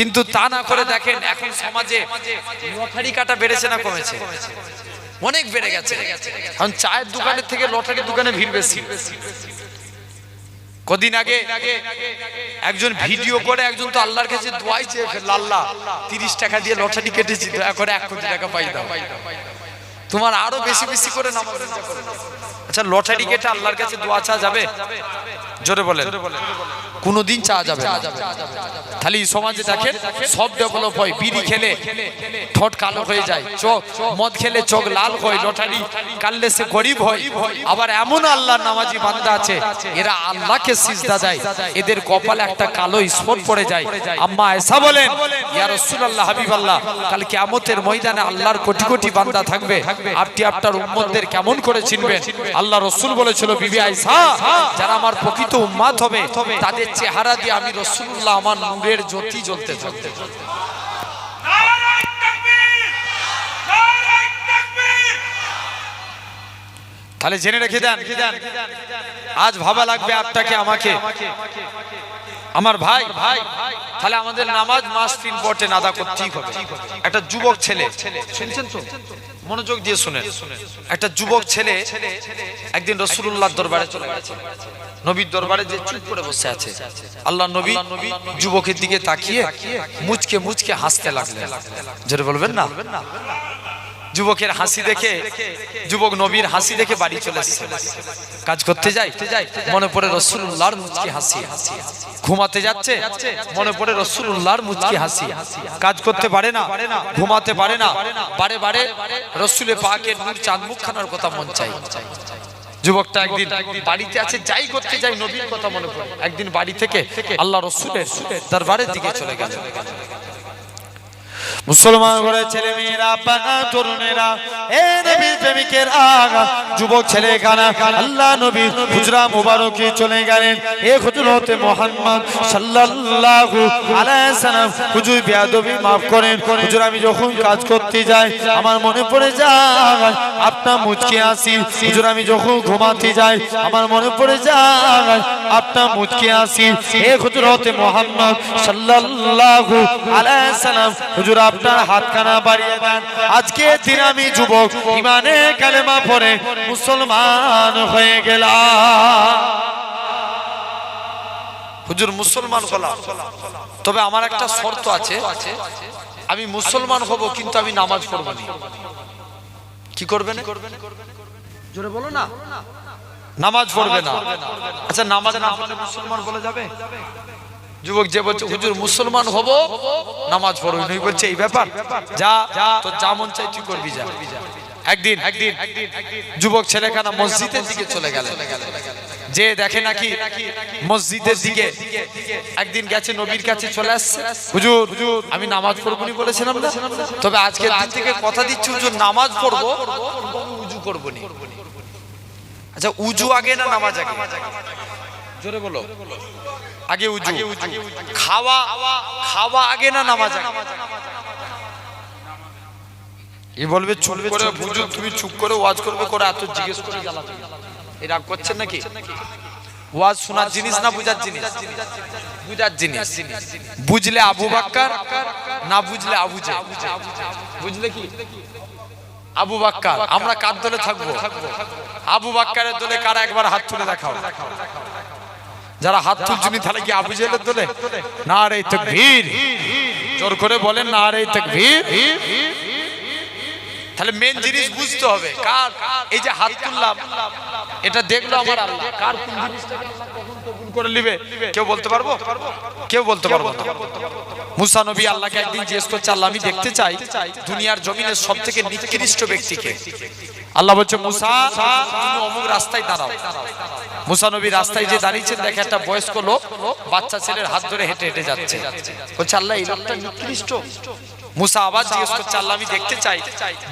কিন্তু তা না করে দেখেন এখন সমাজে লটারি কাটা বেড়েছে না কমেছে? অনেক বেড়ে গেছে। কারণ চায়ের দোকানের থেকে লটারির দোকানে ভিড় বেশি। কদিন আগে একজন ভিডিও করে একজন তো আল্লাহর কাছে দোয়াই চেয়ে ফেলল, আল্লাহ 30 টাকা দিয়ে লটারি কেটেছি, দয়া করে 1 কোটি টাকা পাই দাও, তোমার আরো বেশি বেশি করে নামাজ রোজা করো। আচ্ছা, লটারি কেটে আল্লাহর কাছে দোয়া চাওয়া যাবে? জোরে বলেন। কোনোদিন চাওয়া যাবে না। খালি সমাজে দেখেন সব ডেভেলপ হয়, বিড়ি খেলে ঠোঁট কালো হয়ে যায়, চোখ মদ খেলে চোখ লাল হয়, লটারি কাটলে সে গরিব হয়। আবার এমন আল্লাহর নামাজি বান্দা আছে এরা আল্লাহকে সিজদা দেয়, এদের কপালে একটা কালো স্পট পড়ে যায়। আম্মা আয়েশা বলেন, ইয়া রাসূলুল্লাহ, হাবিবাল্লাহ, কাল কিয়ামতের ময়দানে আল্লাহর কোটি কোটি বান্দা থাকবে, আপনি আপনার উম্মতদের কেমন করে চিনবেন? আল্লাহ রাসূল বলেছিল, বিবি আয়েশা, যারা আমার প্রকৃত উম্মত হবে তাদের চেহারা দিয়ে আমি রাসূলুল্লাহ আমার নূরের জ্যোতি জ্বলতে থাকবে। নারায়ে তাকবীর, নারায়ে তাকবীর। তাহলে জেনে রেখে দেন, আজ ভাবা লাগবে আপনাকে আমাকে, আমার ভাই। তাহলে আমাদের নামাজ মাস্ট ইম্পর্টেন্ট, আদা করতেই হবে। একটা যুবক ছেলে, শুনছেন তো, মনোযোগ দিয়ে শুনেন। একটা যুবক ছেলে একদিন রাসূলুল্লাহর দরবারে চলে গেছে, নবীর দরবারে যে চুপ করে বসে আছে। আল্লাহ নবী যুবকের দিকে তাকিয়ে মুচকে মুচকে হাসতে লাগলেন। জোরে বলবেন না? যুবকের হাসি দেখে, যুবক নবীর হাসি দেখে বাড়ি চলে এসেছে। কাজ করতে যায়, মনে পড়ে রাসূলুল্লাহর মুচকি হাসি। ঘুমাতে যাচ্ছে, মনে পড়ে রাসূলুল্লাহর মুচকি হাসি। কাজ করতে পারে না, ঘুমাতে পারে না, বারে বারে রাসূলে পাকের নূর চাঁদ মুখখানার কথা মন চাই। যুবকটা একদিন বাড়িতে আছে, যাই করতে যাই নবীর কথা মনে পড়ে। একদিন বাড়ি থেকে আল্লাহ রাসূলের দরবারের দিকে চলে গেল। মুসলমান ঘরে ছেলে মেয়েরা, পাকা তরুণেরা, এ নবীর প্রেমিকেরা, যুবক ছেলে কানা আল্লাহ নবীর হুজরা মুবারকে চলে গেলেন। এ হযরতে মুহাম্মদ সাল্লাল্লাহু আলাইহি সাল্লাম, হুজুর বেয়াদবি maaf করেন, হুজুর আমি যখন কাজ করতে যাই আমার মনে পড়ে যায় আপনার মুচকি হাসি। হুজুর আমি যখন ঘুমাতে যাই আমার মনে পড়ে যায় আপনার মুচকি হাসি। এ হযরতে মুহাম্মদ সাল্লাল্লাহু আলাইহি সাল্লাম, হুজুর আপনার হাতখানা বাড়িয়ে দেন। আজকে দিন আমি যুবক ইমানে কালেমা পড়ে মুসলমান হয়ে গেলাম। হুজুর মুসলমান হলাম, তবে আমার একটা শর্ত আছে, আমি মুসলমান হব কিন্তু আমি নামাজ পড়ব না। কি করবেন? জোরে বলো না। নামাজ পড়বে না। আচ্ছা, নামাজ না পড়লে মুসলমান বলা যাবে? যুবক যে বলছে হুজুর মুসলমান হব নামাজ পড়বি না, বলছে এই ব্যাপার, যা তো যা মন চাই তুই করবি, যা। একদিন যুবক ছেলেখানা মসজিদের দিকে চলে গেল, যে দেখে নাকি মসজিদের দিকে একদিন গেছে, নবীর কাছে চলে আসছে, হুজুর আমি নামাজ পড়বো নি বলেছিলাম না, তবে আজকে দিন থেকে কথা দিচ্ছি হুজুর নামাজ পড়বো, উজু করবো নি। আচ্ছা, উজু আগে না নামাজ আগে? জোরে বলো। আগে উজু। খাওয়া আগে না নামাজ আগে? এই বলবে চলবে করে হুজুর তুমি চুপ করে ওয়াজ করবে করে এত জিজ্ঞেস করে জ্বালাবে, এই রাগ করছেন নাকি? ওয়াজ শোনার জিনিস না বুঝার জিনিস? বুঝার জিনিস। বুঝলে আবু বকর, না বুঝলে আবু জাহেল। বুঝলে কি? আবু বকর। আমরা কার দলে থাকবো? আবু বকরের দলে কারা? একবার হাত তুলে দেখাও। যারা হাত তুলছেন তাহলে কি আবু জাহেলের দলে? নারে তাকবীর, জোর করে বলেন নারে তাকবীর। তাহলে মেন জিনিস বুঝতে হবে কার। এই যে হাত তুললাম এটা দেখলো আমার আল্লাহ, কার কোন জিনিসটাকে আল্লাহ কখন কবুল করে নেবে কেউ বলতে পারবো? কেউ বলতে পারবো না। মুসা নবী আল্লাহকে একদিন জিজ্ঞেস করছে, আল্লাহ আমি দেখতে চাই দুনিয়ার জমিনের সবথেকে নিকৃষ্ট ব্যক্তিকে। আল্লাহ বলছে মুসা তুমি অমুক রাস্তায় দাঁড়াও। মুসা নবী রাস্তায় যে দাঁড়িয়েছেন দেখে একটা বয়স্ক লোক বাচ্চা ছেলের হাত ধরে হেঁটে হেঁটে যাচ্ছে। বলছে আল্লাহ এই লোকটা নিকৃষ্ট। মুসা আবার জিজ্ঞেস করছে, আল্লাহ আমি দেখতে চাই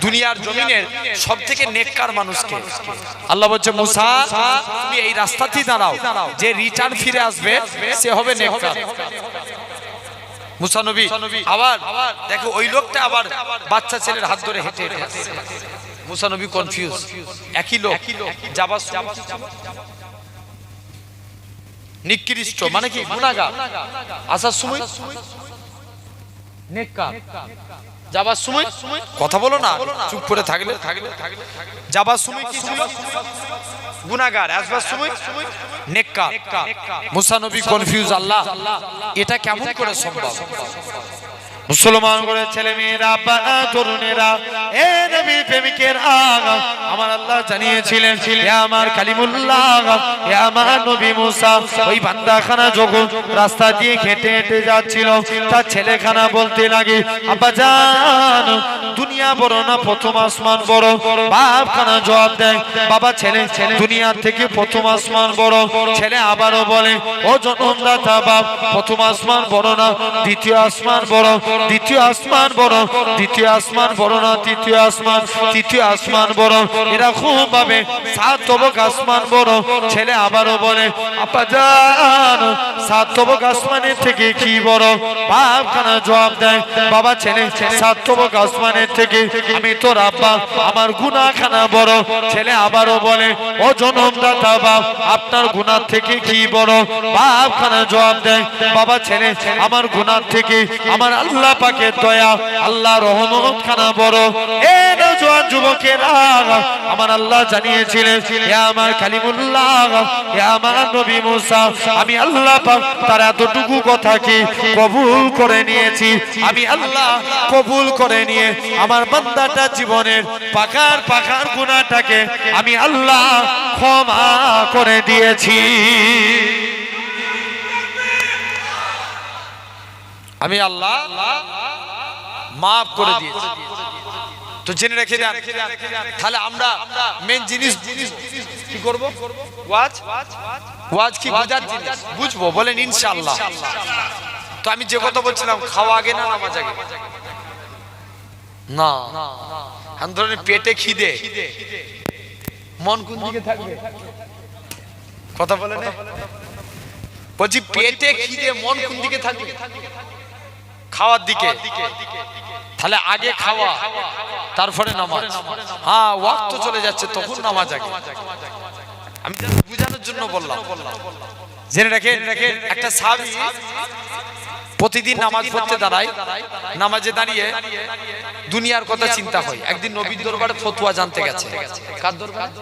দুনিয়ার জমিনের সবথেকে নেককার মানুষকে। আল্লাহ বলছে মুসা তুমি এই রাস্তাতেই দাঁড়াও, যে রিটার্ন ফিরে আসবে সে হবে নেককার। মুসা নবী আবার দেখো ওই লোকটা আবার বাচ্চা ছেলের হাত ধরে হেঁটে হেঁটে আসছে। মুসা নবী কনফিউজ, একই লোক যাবার নিকৃষ্ট মানে কি গুনাহগার, আসার সময় নেককার। যাবার সময় কথা বলো না, চুপ করে থাকলে যাবার সময় কি ছিল? গুনাহগার। আসবার সময় নেককার। মুসা নবী কনফিউজ, আল্লাহ এটা কেমন করে সম্ভব? মুসলমান করে ছেলে মেয়েরা, তরুণেরা, এ নবীর প্রেমিকেরা, আমার আল্লাহ জানিয়েছিলেন হে আমার কালিমুল্লাহ, হে আমার নবী মুসা, ওই বান্দাখানা যখন রাস্তা দিয়ে হেঁটে হেঁটে যাচ্ছিল, তার ছেলেখানা বলতে লাগে, আব্বা জান, দুনিয়া বড় না প্রথম আসমান বড়? বাপখানা জবাব দেয়, বাবা ছেলে দুনিয়ার থেকে প্রথম আসমান বড়। ছেলে আবারও বলে, ও জনমদাতা বাপ, প্রথম আসমান বড় না দ্বিতীয় আসমান বড়? দ্বিতীয় আসমান বড়। দ্বিতীয় আসমান বড় না তৃতীয় আসমান? তৃতীয় আসমান বড়। এরকম ভাবে 7 তবক আসমান বড়। ছেলে আবারও বলে, আপা জান, 7 তবক আসমানের থেকে কি বড়? বাপখানা জবাব দেয়, বাবা ছেলে 7 তবক আসমানের থেকে আমি তোর আব্বা, আমার গুনাহখানা বড়। ছেলে আবারও বলে, ও জনমদাতা বাপ, আপনার গুনাহ থেকে কি বড়? বাপখানা জবাব দেয়, বাবা ছেলে আমার গুনাহ থেকে আমার আল্লাহ পাকের দয়া, আল্লাহ রহমত খানা বড়। এ নওজোয়ান যুবকেরা, আমার আল্লাহ জানিয়েছিলেন হে আমার কালিমুল্লাহ, হে আমার নবী মুসা, আমি আল্লাহ পাক তার এতটুকু কথাকে কবুল করে নিয়েছি। আমি আল্লাহ কবুল করে নিয়ে আমার বান্দাটা জীবনের পাখার গুনাহটাকে আমি আল্লাহ ক্ষমা করে দিয়েছি। আমি আল্লাহ মাফ করে দিয়েছি। তো জেনে রেখে দেন, তাহলে আমরা মেন জিনিস কি করব? ওয়াজ কি বুঝার জিনিস, বুঝবো, বলেন ইনশাআল্লাহ। তো আমি যে কথা বলছিলাম, খাওয়া আগে না নামাজ আগে? না, আমি ধরেন পেটে খিদে, মন কোন দিকে থাকবে? কথা বলে না, বলছি পেটে খিদে, মন কোন দিকে থাকবে? খাওয়ার দিকে। তাহলে আগে খাওয়া, তারপরে নামাজ। হ্যাঁ, ওয়াক্ত চলে যাচ্ছে, তখন নামাজ আগে। আমি বুঝানোর জন্য বললাম। জেনে রাখেন, একটা সাহাবী প্রতিদিন নামাজ পড়তে দাঁড়ায়, নামাজে দাঁড়িয়ে দুনিয়ার কথা চিন্তা হয়। একদিন নবীর দরবারে ফতোয়া জানতে গেছে। কার দরবারে?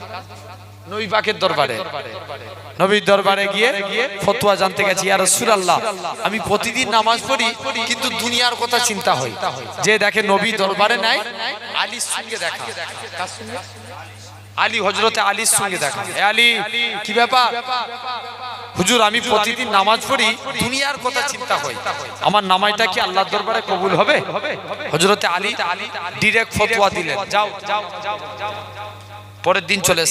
নবী পাকের দরবারে। নবীর দরবারে গিয়ে ফতোয়া জানতে গেছি, ইয়া রাসূলুল্লাহ, আমি প্রতিদিন নামাজ পড়ি, কিন্তু দুনিয়ার কথা চিন্তা হয়। যে দেখে নবী দরবারে নাই, আলীর সঙ্গে দেখা। কার সঙ্গে? আলী, হযরতে আলীর সঙ্গে দেখা। এ আলী, কি ব্যাপার? হুজুর, আমি প্রতিদিন নামাজ পড়ি, দুনিয়ার কথা চিন্তা হয়, আমার নামাজটা কি আল্লাহর দরবারে কবুল হবে? হযরতে আলী ডাইরেক্ট ফতোয়া দিলেন, যাও। পরের দিন চলে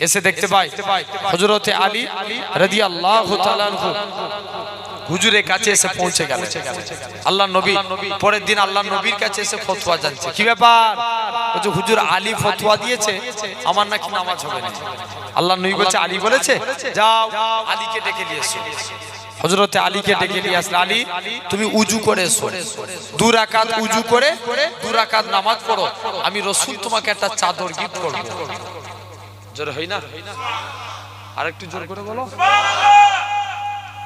এসে দেখতে পাই হযরতে আলী রাদিয়াল্লাহু তাআলা আনহু হুজুরের কাছে এসে পৌঁছে গেলেন। আল্লাহর নবী পরের দিন আল্লাহর নবীর কাছে এসে ফতোয়া জানছে। কি ব্যাপার? বলছে, হুজুর, আলী ফতোয়া দিয়েছে আমার নাকি নামাজ হবে না। আল্লাহর নবী বলছে, আলী বলেছে? যাও, আলীকে ডেকে নিয়ে এসো। হযরতে আলীকে ডেকে নিয়ে আসলে, আলী, তুমি উজু করে এসো, 2 রাকাত উজু করে 2 রাকাত নামাজ পড়ো, আমি রাসূল তোমাকে একটা চাদর গিফট করব। জোরে হয় না? আরেকটু জোর করে বলো।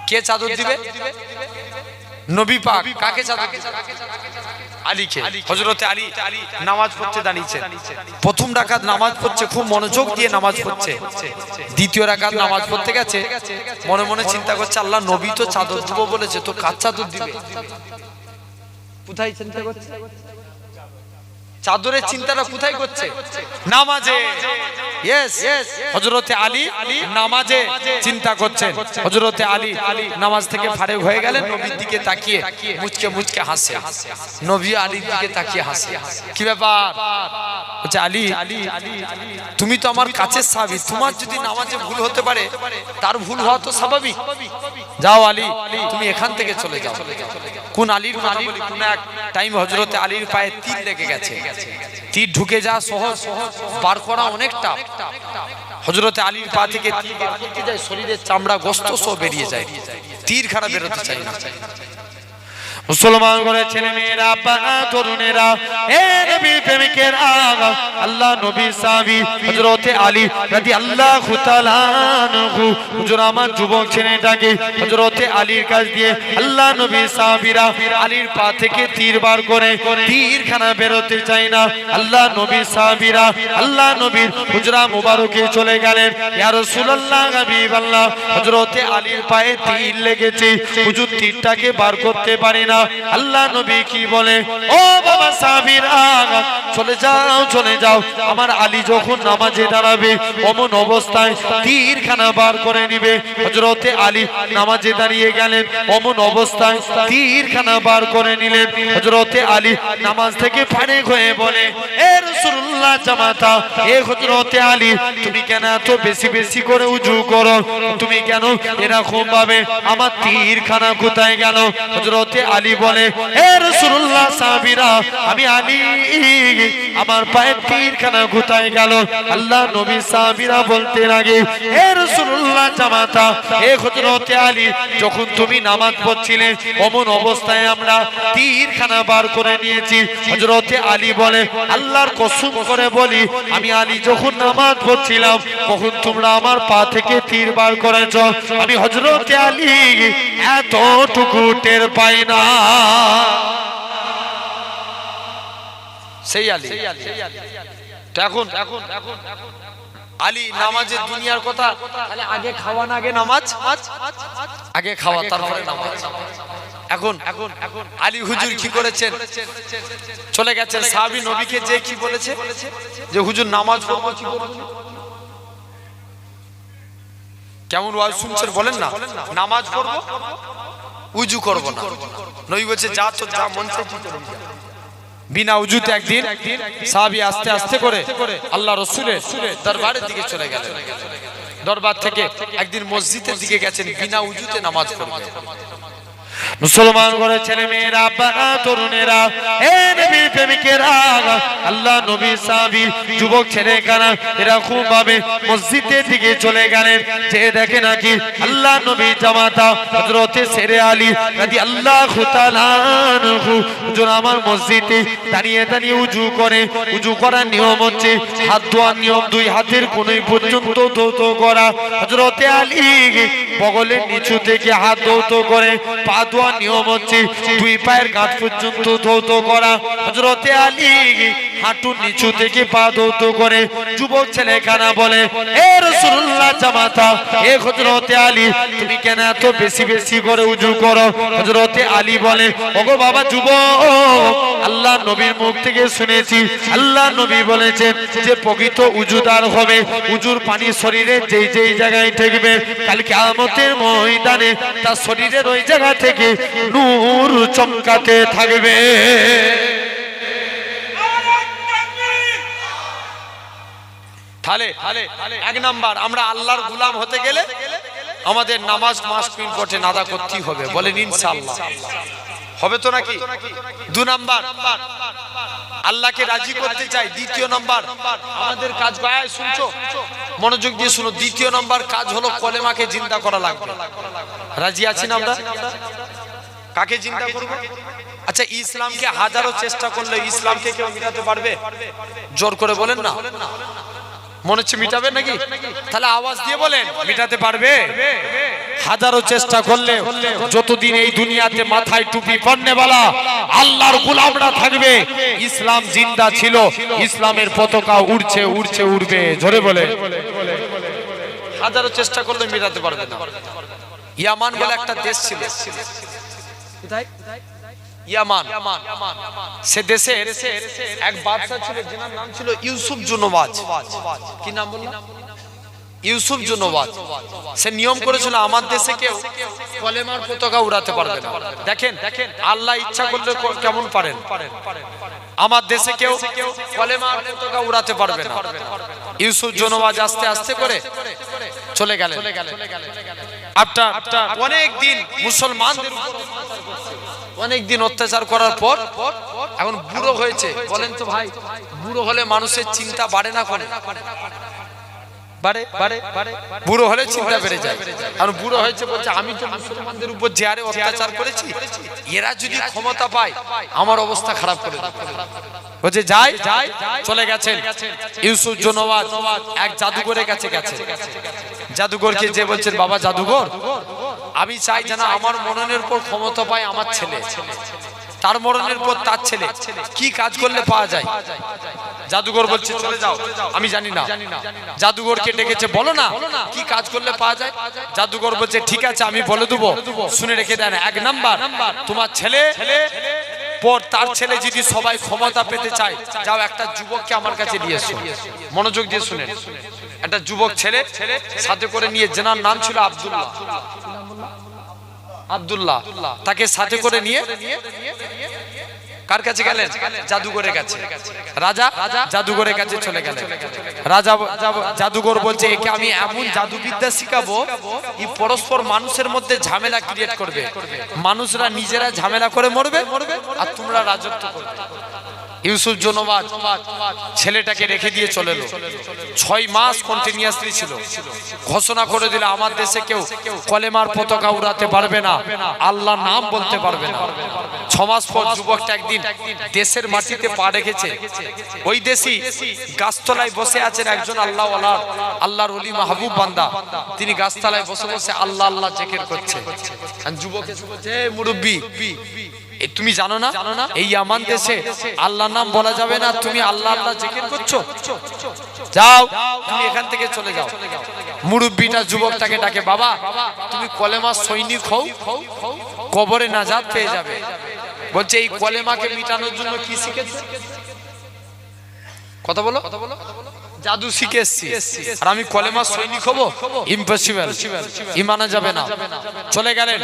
কে চাদর দিবে? নবী পাক। কাকে চাদর দিবে? আলীকে। হযরতে আলী নামাজ পড়তে দাঁড়িয়েছেন। প্রথম রাকাত নামাজ পড়ছে, খুব মনোযোগ দিয়ে নামাজ পড়ছে। দ্বিতীয় রাকাত নামাজ পড়তে গেছে, মনে মনে চিন্তা করছে, আল্লাহ নবী তো চাদর দিব বলেছে, তো কার চাদর দিবে? কোথায় চিন্তা করছে? চাদরের চিন্তাটা কোথায় করছে? নামাজে। ইয়েস, হযরতে আলী নামাজে চিন্তা করছেন। হযরতে আলী নামাজ থেকে ফারেগ হয়ে গেলেন, নবীর দিকে তাকিয়ে মুচকে হাসে। নবী আলীর দিকে তাকিয়ে হাসে। কি ব্যাপার? বলছে, আলী, তুমি তো আমার কাছের সাহাবী, তোমার যদি নামাজে ভুল হতে পারে, তার ভুল হওয়া তো স্বাভাবিক। যাও আলী, তুমি এখান থেকে চলে যাও। কোন আলীর কথা বলি? কোন এক টাইম হযরতে আলীর পায়ে তীর লেগে গেছে। তীর ঢুকে যা সহজ, বার করা অনেকটা। হযরতে আলীর পা থেকে তীর বার করতে যায়, শরীরের চামড়া গোশত সব বেরিয়ে যায়, তীর খারাপ বেরোতে চায় না। মুসলমান করে ছেলে মেয়েরা বানা তরুণেরা এ নবী প্রেমিকেরা আল্লাহ নবী সাহাবী হযরতে আলী রাদিয়াল্লাহু তাআলা আনহু হুজুর আমার যুবক ছেলেটাকে হযরতে আলীর কাছ দিয়ে আল্লাহ নবী সাহাবীরা আলীর পা থেকে তীর বার করে তীরখানা বেরোতে চায় না আল্লাহ নবী সাহাবীরা আল্লাহ নবীর হুজরা মুবারকে চলে গেলেন ইয়া রাসূলুল্লাহ হাবিবাল্লাহ হযরতে আলীর পায়ে তীর লেগেছে হুজুর তীরটাকে বার করতে পারে না আল্লাহ নবী কি বলে ও বাবা সাহাবীরা চলে যাও আমার আলী যখন নামাজে দাঁড়াবে অমন অবস্থায় তীরখানা বার করে নিবে হযরতে আলী নামাজে দাঁড়িয়ে গেলেন অমন অবস্থায় তীরখানা বার করে নিলেন হযরতে আলী নামাজ থেকে ফারেক হয়ে বলে এ রাসূলুল্লাহ জামাতা এ হযরতে আলী তুমি কেন এত বেশি বেশি করে ওযু করো তুমি কেন এরকম ভাবে আমার তীরখানা কোথায় গেল হযরতে আলী বলে হে রাসূলুল্লাহ সাহাবীরা আমি আলী আমার পায়ে তীরখানা কোথায় গেল আল্লাহ নবী সাহাবীরা বলতে লাগে হে রাসূলুল্লাহ জামাতা হে হযরতে আলী যখন তুমি নামাজ পড়ছিলে অমন অবস্থায় আমরা তীরখানা বার করে নিয়েছি হযরতে আলী বলে আল্লাহর কসম করে বলি আমি আলী যখন নামাজ পড়ছিলাম কখন তোমরা আমার পা থেকে তীর বার করেছো আমি হযরতে আলী এতটুকু টের পাই না সেই আলী এখন আলী নামাজের দুনিয়ার কথা তাহলে আগে খাওয়া না আগে নামাজ আগে খাওয়া তারপরে নামাজ এখন আলী হুজুর কি করেছেন চলে গেছেন সাহাবী নবীকে যে কি বলেছে যে হুজুর নামাজ পড়বো কি করব কেমন ওয়াজ শুনছেন বলেন না নামাজ পড়বো উজু করব না নবী বলেছে যা তো যা মন চায় কি করবি বিনা উজুতে একদিন সাহাবী আস্তে আস্তে করে আল্লাহ রাসূলের দরবারের দিকে চলে গেলেন দরবার থেকে একদিন মসজিদের দিকে গেছেন বিনা উজুতে নামাজ পড়বেন মুসলমান করে ছেলে মেয়েরা বানা তরুণেরা হে নবী প্রেমিকেরা আল্লাহ নবী সাহাবী যুবক ছেলে কানা এরকম ভাবে মসজিদের দিকে চলে গেলেন যে দেখে নাকি আল্লাহ নবী জামাতা হযরতে শেরে আলী রাদিয়াল্লাহু তাআলা আনহু হুজুর আমার মসজিদে দাঁড়িয়ে দাঁড়িয়ে উযু করে উযু করার নিয়ম হচ্ছে হাত ধোয়ার নিয়ম দুই হাতের কোণে পর্যন্ত ধৌত করা হযরতে আলী বগলের নিচু থেকে হাত ধৌত করে পা ধোয়ার নিয়ম হচ্ছে দুই পায়ের গাঁট পর্যন্ত ধৌত করা হযরতে আলী হাঁটুর নিচু থেকে পা ধৌত করে যুবক ছেলে কানা বলে হে রাসূলুল্লাহ জামাতা হে হযরতে আলী তুমি কেন এত বেশি বেশি করে উযু করো হযরতে আলী বলে ওগো বাবা যুবক আল্লাহ নবীর মুখ থেকে শুনেছি আল্লাহ নবী বলেছেন যে প্রকৃত উযুদার হবে উযুর পানি শরীরে যেই যেই জায়গায় ঠেকবে কাল কিয়ামতের ময়দানে তার শরীরের ওই জায়গা থেকে নূর চমকাতে থাকবে তাহলে এক নাম্বার আমরা আল্লাহর গোলাম হতে গেলে আমাদের নামাজ মাস্ট ইম্পর্টেন্ট আদা করতেই হবে বলেন ইনশাআল্লাহ হবে তো নাকি দুই নাম্বার আল্লাহকে রাজি করতে চাই দ্বিতীয় নাম্বার আমাদের কাজ গায় শুনছো মনোযোগ দিয়ে শুনো দ্বিতীয় নাম্বার কাজ হলো কলেমাকে জিন্দা করা লাগবে রাজি আছি না আমরা কাকে জিন্দা করব আচ্ছা ইসলামকে হাজারো চেষ্টা করলে ইসলামকে কেউ মিটাতে পারবে জোর করে বলেন না মনে হচ্ছে মিটাবে নাকি তাহলে আওয়াজ দিয়ে বলেন মিটাতে পারবে হাজারো চেষ্টা করলে যতদিন এই দুনিয়াতে মাথায় টুপি পরনেওয়ালা আল্লাহর গোলামরা থাকবে ইসলাম জিন্দা ছিল ইসলামের পতাকা উড়ছে উড়ছে উড়বে জোরে বলে হাজারো চেষ্টা করলে মিটাতে পারবে না ইয়ামান বলে একটা দেশ ছিল কোথায় ইয়ামান সে দেশে এক বাদশা ছিল যার নাম ছিল ইউসুফ জুনওয়াজ কি নাম বললাম ইউসুফ জুনওয়াজ সে নিয়ম করেছিল আমার দেশে কেউ কলেমার পতাকা উড়াতে পারবে না দেখেন আল্লাহ ইচ্ছা করলে কেমন পারেন আমার দেশে কেউ কলেমার পতাকা উড়াতে পারবে না ইউসুফ জুনওয়াজ আস্তে আস্তে করে চলে গেলেন আপনার অনেক দিন মুসলমানদের অনেক দিন অত্যাচার করার পর এখন বুড়ো হয়েছে বলেন তো ভাই বুড়ো হলে মানুষের চিন্তা বাড়ে না করে বাড়ে বাড়ে বুড়ো হলে চিন্তা বেড়ে যায়। আর বুড়ো হয়েছে বলছে আমি তো মুসলমানদের উপর যে হারে অত্যাচার করেছি, এরা যদি ক্ষমতা পায় আমার অবস্থা খারাপ করে দেবে। বলছে যাই চলে গেছেন ইউসুফ জনওয়াজ এক জাদুঘরের কাছে গেছে। জাদুঘরকে যে বলছেন বাবা জাদুঘর, আমি চাই যেন আমার মননের পর ক্ষমতা পায় আমার ছেলে, তার মরণের পর তার ছেলে, কি কাজ করলে পাওয়া যায়? জাদুঘর বলছে চলে যাও, আমি জানি না। জাদুঘরকে ডেকেছে, বলো না কি কাজ করলে পাওয়া যায়? জাদুঘর বলছে ঠিক আছে আমি বলে দেবো, শুনে রেখে দেন। এক নাম্বার, তোমার ছেলে পর তার ছেলে যদি সবাই ক্ষমতা পেতে চায়, যাও একটা যুবককে আমার কাছে নিয়ে এসো। মনোযোগ দিয়ে শুনেন, একটা যুবক ছেলে সাথে করে নিয়ে, যেনার নাম ছিল আব্দুল্লাহ, তাকে সাথে করে নিয়ে কার কাছে গেলেন? জাদুঘরের কাছে। রাজা জাদুঘরের কাছে চলে গেলেন। রাজা জাদুঘর বলছে একে আমি এমন জাদুবিদ্যা শিখাবো, এই পরস্পর মানুষের মধ্যে ঝামেলা ক্রিয়েট করবে, মানুষরা নিজেরা ঝামেলা করে মরবে আর তোমরা রাজত্ব করবে। ইউসুফ জনওয়াজ ছেলেটাকে রেখে দিয়ে চলে এলো। 6 মাস কন্টিনিউয়াসলি ছিল। ঘোষণা করে দিল আমার দেশে কেউ কলেমার পতাকা উড়াতে পারবে না, আল্লাহর নাম বলতে পারবে না। 6 মাস পর যুবকটা একদিন দেশের মাটিতে পা রেখেছে। ওই দেশি গাছতলায় বসে আছেন একজন আল্লাহর ওলি মাহবুব বান্দা। তিনি গাছতলায় বসে বসে আল্লাহ আল্লাহ জিকির করছে। আর যুবক এসে বলছে মুরব্বি, তুমি জানো না এই আমান দেশে আল্লাহর নাম বলা যাবে না, তুমি আল্লাহ আল্লাহ জিকির করছো, যাও তুমি এখান থেকে চলে যাও। মুরব্বিটা যুবকটাকে ডাকে, বাবা তুমি কলেমা সৈনিক হও, কবরে নাজাত পেয়ে যাবে। বলছে এই কলেমাকে মিটানোর জন্য কি শিখেছে? কথা বলো। জাদু শিখে এসছি আর আমি কলেমা সৈনিক হব? ইম্পসিবল, ইমানা যাবে না। চলে গেলেন।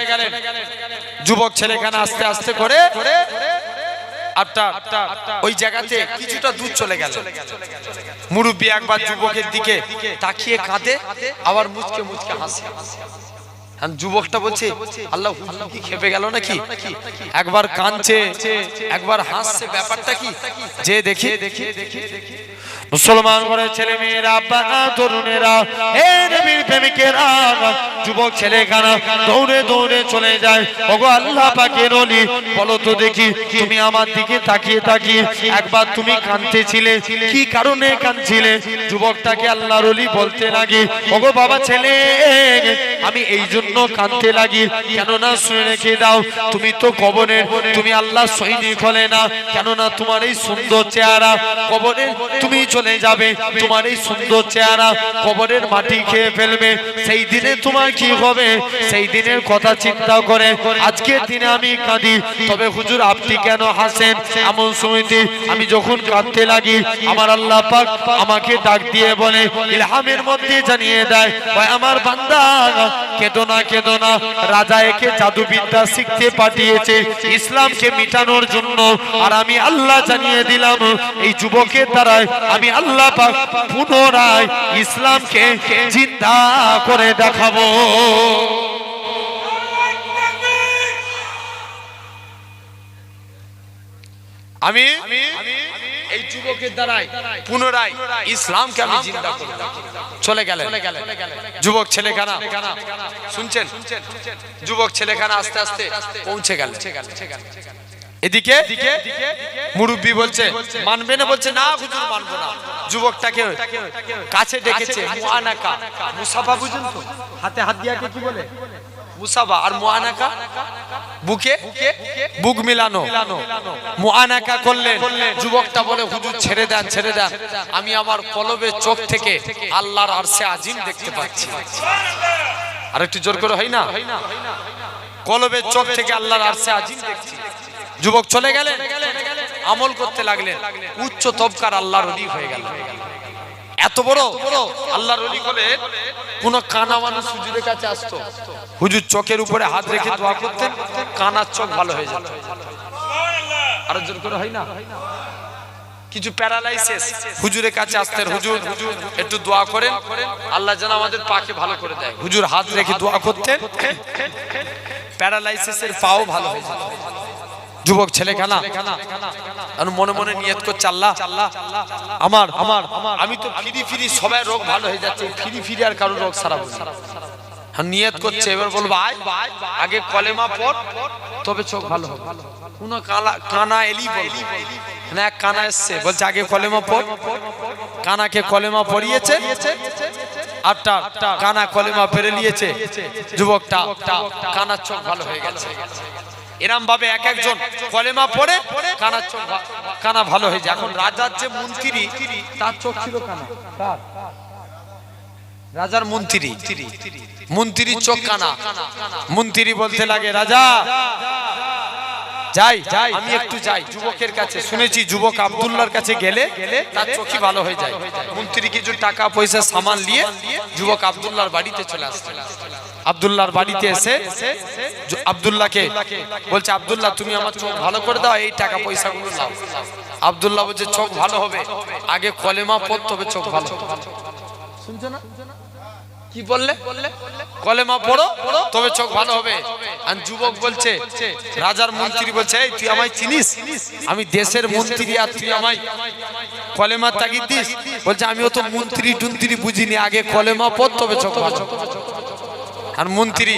যুবক ছেলেখানে আস্তে আস্তে করে ওই জায়গাতে কিছুটা দূর চলে গেল। মুরব্বি একবার যুবকের দিকে তাকিয়ে কাঁদে, আবার মুচকে মুচকে হাসে। যুবকটা বলছে আল্লাহ হুজুর কি খেপে গেল নাকি? একবার কাঁদছে একবার হাসছে, ব্যাপারটা কি? যে দেখি মুসলমান ঘরের ছেলে মেয়েরা, বাবা তরুণেরা, হে নবীর প্রেমিকেরা, যুবক ছেলেখানা দৌড়ে দৌড়ে চলে যায়। ওগো আল্লাহ পাকের ওলি, বলো তো দেখি তুমি আমার দিকে তাকিয়ে তাকিয়ে একবার তুমি কাঁদতেছিলে, কি কারণে কাঁদছিলে? যুবকটাকে আল্লাহর ওলি বলতে লাগি, ওগো বাবা ছেলে আমি এই জন্য কাঁদতে লাগি, কেননা শুনে রেখে দাও তুমি তো কবরের, তুমি আল্লাহ সৈনিক হলে না, কেননা তোমার এই সুন্দর চেহারা কবরে তুমি চলে যাবে, তোমার এই সুন্দর চেহারা কবরের মাটি খেয়ে ফেলবে। সেই দিনে তোমার কি হবে? সেই দিনের কথা চিন্তা করে আজকের দিনে আমি কাঁদি। তবে হুজুর আপনি কেন হাসেন? এমন সময়তে আমি যখন কাঁদতে লাগি, আমার আল্লাহ পাক আমাকে ডাক দিয়ে বলে, ইলহামের মধ্যে জানিয়ে দেয়, ভাই আমার বান্দা কেঁদো না কেঁদো না, রাজা একে জাদুবিদ্যা শিখতে পাঠিয়েছে ইসলামকে মিটানোর জন্য। আর আমি আল্লাহ জানিয়ে দিলাম এই যুবকের দ্বারাই আমি আল্লাহ পাক পুনরায় ইসলামকে জিন্দা করে দেখাবো। আমি এই যুবকের দ্বারাই পুনরায় ইসলামকে আমি জিন্দা করব। চলে গেলেন যুবক ছেলেখানা, শুনছেন? যুবক ছেলেখানা আস্তে আস্তে পৌঁছে গেল। এদিকে মুরব্বি বলছে মানবে না, বলছে না হুজুর মানবো না। যুবকটাকে কাছে ডেকেছে, মুআনাকা, মুসাফা বুঝুন তো, হাতে হাত দিয়াকে কি বলে? মুসাফা। আর মুআনাকা বুকে বুক মিলানো। মুআনাকা করলেন। যুবকটা বলে হুজুর ছেড়ে দেন ছেড়ে দেন, আমি আমার কলবের চোখ থেকে আল্লাহর আরশে আজিম দেখতে পাচ্ছি। আর একটু জোর করে হয় না? কলবের চোখ থেকে আল্লাহর আরশে আজিম দেখছি। যুবক চলে গেলেন, আমল করতে লাগলেন, উচ্চ তবকার আল্লাহর ওলি হয়ে গেল। এত বড় আল্লাহর ওলি করে কোন কানা মানুষ হুজুরের কাছে আসতো, হুজুর চোখের উপরে হাত রেখে দোয়া করতেন, কানার চোখ ভালো হয়ে যেত। আরো জোর করে হয় না? কিছু প্যারালাইসিস হুজুরের কাছে আসতেন, হুজুর একটু দোয়া করেন, আল্লাহ যেন আমাদের পাকে ভালো করে দেয়। হুজুর হাত রেখে দোয়া করতেন, প্যারালাইসিসের পাও ভালো হয়ে যেত। যুবক ছেলেখানা আর মনে মনে নিয়ত করছে আল্লাহ আমার আমি তো ফিরি ফিরি সবাই রোগ ভালো হয়ে যাচ্ছে, ফিরি ফিরি আর কারো রোগ সারাবো না। নিয়ত করছে, এবার বলবো আগে কলেমা পড় তবে চোখ ভালো হবে। কোন কানা এলি বলবো না, এক কানা এসছে বলছে আগে কলেমা পড়, কানাকে কলেমা পড়িয়েছে, আটটা কানা কলেমা পেরে নিয়েছে, যুবকটা কানার চোখ ভালো হয়ে গেছে। এরম ভাবে এক একজন কলেমা পড়ে কানার চোখ কানা ভালো হয়ে যায়। এখন রাজার যে মন্ত্রী তার চোখ ছিল কানা, রাজার মন্ত্রীর চোখ কানা। মন্ত্রী বলতে লাগে রাজা যাই আমি একটু যাই যুবকের কাছে, শুনেছি যুবক আব্দুল্লাহর কাছে গেলে তার চোখই ভালো হয়ে যায়। মন্ত্রী কিছু টাকা পয়সা সামান নিয়ে যুবক আব্দুল্লাহর বাড়িতে চলে আসছে। আব্দুল্লাহর বাড়িতে এসে আব্দুল্লাহকে বলছে আব্দুল্লাহ তুমি আমার চোখ ভালো করে দাও, এই টাকা পয়সা গুলো নাও। আব্দুল্লাহ বলছে চোখ ভালো হবে আগে কলেমা পড়তে হবে, চোখ ভালো হবে। শুনছো না কি বললে? কলেমা পড়ো তবে চোখ ভালো হবে। আর যুবক বলছে, রাজার মন্ত্রী বলছে এই তুই আমায় চিনিস? আমি দেশের মন্ত্রী আর তুই আমায় কলেমা তাগিদ দিস? বলছে আমিও তো মন্ত্রী টুন্ত্রী বুঝিনি, আগে কলেমা পড় তবে চোখ ভালো। আর মন্ত্রী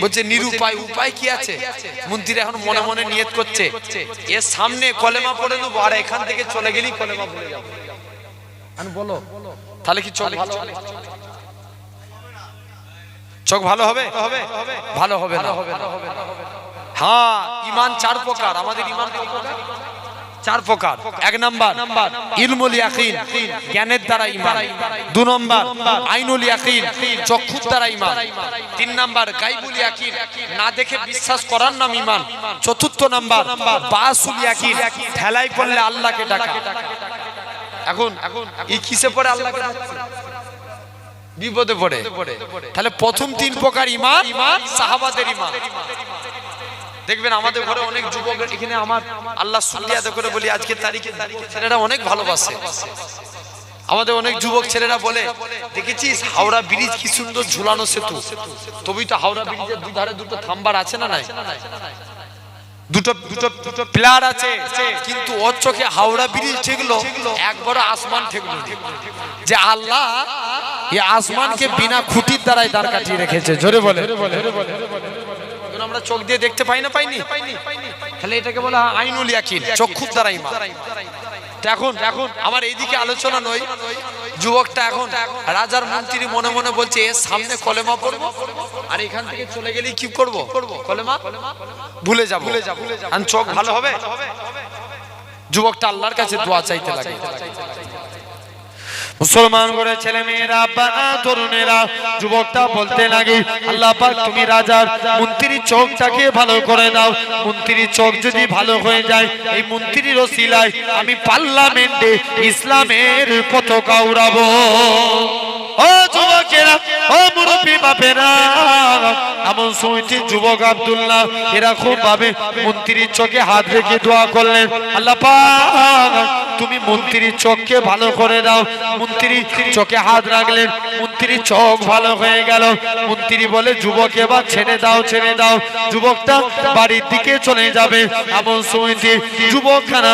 বলছে নিরুপায়, উপায় কি আছে? মন্ত্রী এখন মনে মনে নিয়ত করছে এর সামনে কলেমা পড়ে দেবো আর এখান থেকে চলে গেলেই কলেমা পড়ে যাবো। বলো তাহলে কি চোখ ভালো হবে? চোখ ভালো হবে? ভালো হবে না। হ্যাঁ, ঈমান চার প্রকার। আমাদের ঈমান চার প্রকার। এক নাম্বার ইলমুল ইয়াকিন, জ্ঞানের দ্বারা ঈমান। দুই নাম্বার আইনুল ইয়াকিন, চক্ষুর দ্বারা ঈমান। তিন নাম্বার গায়বুল ইয়াকিন, না দেখে বিশ্বাস করার নাম ঈমান। চতুর্থ নাম্বার বাসুল ইয়াকিন, ঠেলাই পড়লে আল্লাহকে ডাকা। এখন এই কিসে পড়ে আল্লাহকে ডাকছে? বিপদে পড়ে। তাহলে প্রথম তিন প্রকার ঈমান সাহাবাদের ঈমান। দেখবেন আমাদের ঘরে অনেক যুবক, এখানে আমার আল্লাহ সুন্নিয়াতে করে বলি আজকে তারিখে ছেলেরা অনেক ভালোবাসে। আমাদের অনেক যুবক ছেলেরা বলে দেখেছিস হাওড়া ব্রিজ কি সুন্দর ঝুলানো সেতু, তবেই তো হাওড়া ব্রিজের দুধারে দুটো থাম্বার আছে না নাই? দুটো পিলার আছে, কিন্তু ওর চোখে হাওড়া ব্রিজ ঠেকলো একবার আসমান ঠেকলো। যে আল্লাহ এই আসমানকে বিনা খুঁটির দ্বারাই দাঁড় কাটিয়ে রেখেছে। জোরে বলে। আমরা চোখ দিয়ে দেখতে পাই না, পাইনি? তাহলে এটাকে বলা হয় আইনুল ইয়াকিন, চক্ষুর দ্বারা ঈমান। এখন আমার এইদিকে আলোচনা নয়, যুবকটা এখন রাজার মন্ত্রী মনে মনে বলছে এর সামনে কলেমা পড়বো আর এখান থেকে চলে গেলে কি করব? কলেমা ভুলে যাবো। আর চোখ ভালো হবে? যুবকটা আল্লাহর কাছে দোয়া চাইতে লাগে। মুসলমান করে ছেলে মেয়েরা, বাবা তরুণেরা, যুবকটা বলতে লাগে আল্লাহ পাক তুমি রাজার মন্ত্রীর চোখটাকে ভালো করে দাও। মন্ত্রীর চোখ যদি ভালো হয়ে যায়, এই মন্ত্রীর ওসিলায় আমি পার্লামেন্টে ইসলামের পতাকা উড়াবো। ও যুবকেরা, ও মুরব্বী বাপেরা, এমন সময়টি যুবক আব্দুল্লাহ এরকম ভাবে মন্ত্রীর চোখে হাত রেখে দোয়া করলেন, আল্লাহ পাক তুমি মন্ত্রীর চোখকে ভালো করে দাও। মন্ত্রী চোখে হাত রাখলেন, মন্ত্রীর চোখ ভালো হয়ে গেল। মন্ত্রী বলে যুবক এবার ছেড়ে দাও, ছেড়ে দাও। যুবকটা বাড়ির দিকে চলে যাবে। এমন সময়তে যুবকখানা